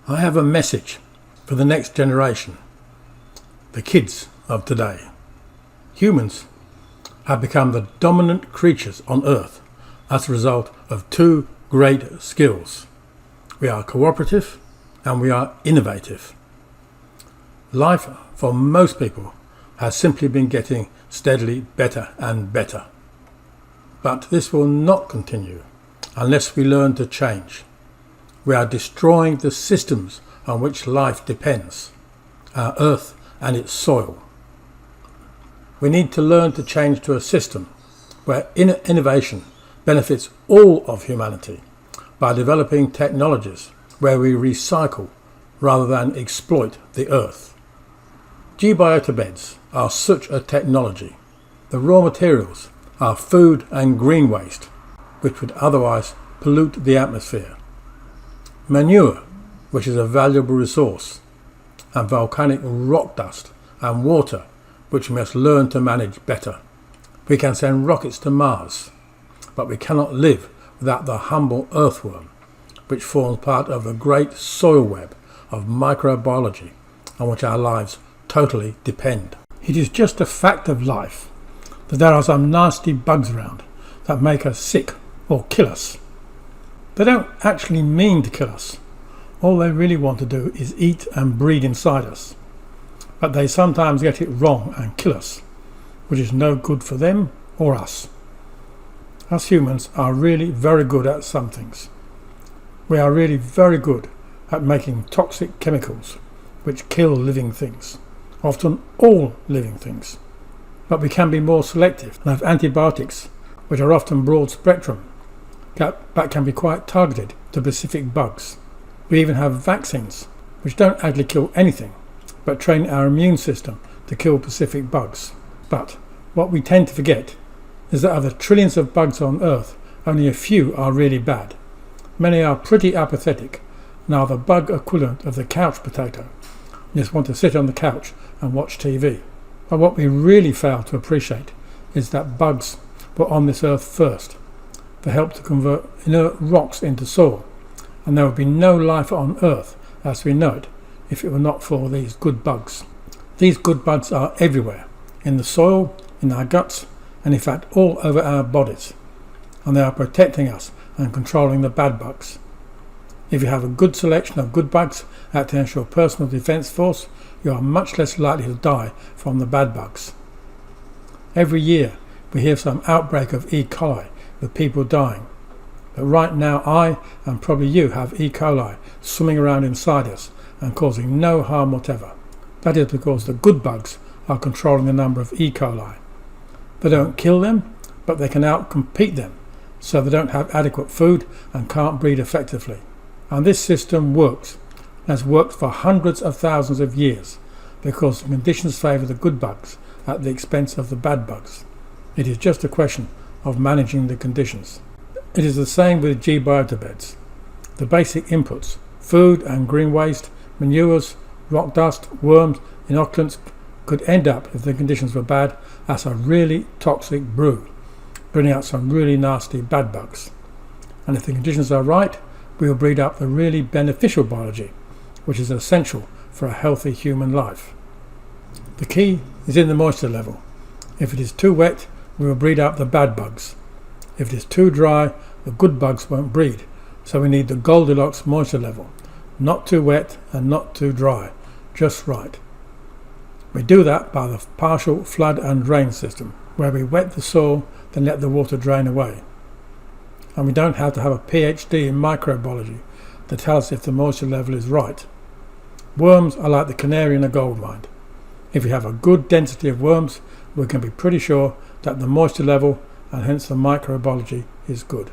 I have a message for the next generation, the kids of today. Humans have become the dominant creatures on Earth as a result of two great skills. We are cooperative and we are innovative. Life for most people has simply been getting steadily better and better. But this will not continue unless we learn to change. We are destroying the systems on which life depends, our Earth and its soil. We need to learn to change to a system where innovation benefits all of humanity by developing technologies where we recycle rather than exploit the Earth. Gbiota beds are such a technology. The raw materials are food and green waste, which would otherwise pollute the atmosphere. Manure, which is a valuable resource, and volcanic rock dust and water, which we must learn to manage better. We can send rockets to Mars, but we cannot live without the humble earthworm, which forms part of the great soil web of microbiology on which our lives totally depend. It is just a fact of life that there are some nasty bugs around that make us sick or kill us. They don't actually mean to kill us. All they really want to do is eat and breed inside us. But they sometimes get it wrong and kill us, which is no good for them or us. Us humans are really very good at some things. We are really very good at making toxic chemicals which kill living things, often all living things. But we can be more selective and have antibiotics which are often broad spectrum that can be quite targeted to specific bugs. We even have vaccines which don't actually kill anything but train our immune system to kill specific bugs. But what we tend to forget is that of the trillions of bugs on Earth, only a few are really bad. Many are pretty apathetic and are the bug equivalent of the couch potato. You just want to sit on the couch and watch TV. But what we really fail to appreciate is that bugs were on this Earth first. They help to convert inert rocks into soil, and there would be no life on Earth as we know it if it were not for these good bugs. These good bugs are everywhere, in the soil, in our guts, and in fact all over our bodies, and they are protecting us and controlling the bad bugs. If you have a good selection of good bugs acting as your personal defence force, you are much less likely to die from the bad bugs. Every year we hear some outbreak of E. coli with people dying. But right now I, and probably you, have E. coli swimming around inside us and causing no harm whatever. That is because the good bugs are controlling the number of E. coli. They don't kill them, but they can outcompete them, so they don't have adequate food and can't breed effectively. And this system works, and has worked for hundreds of thousands of years, because the conditions favour the good bugs at the expense of the bad bugs. It is just a question of managing the conditions. It is the same with Gbiota beds. The basic inputs, food and green waste, manures, rock dust, worms, inoculants, could end up, if the conditions were bad, as a really toxic brew, bringing out some really nasty bad bugs. And if the conditions are right, we will breed up the really beneficial biology, which is essential for a healthy human life. The key is in the moisture level. If it is too wet, we will breed up the bad bugs. If it is too dry, the good bugs won't breed, so we need the Goldilocks moisture level. Not too wet and not too dry, just right. We do that by the partial flood and drain system, where we wet the soil, then let the water drain away. And we don't have to have a PhD in microbiology to tell us if the moisture level is right. Worms are like the canary in a gold mine. If we have a good density of worms, we can be pretty sure that the moisture level and hence the microbiology is good.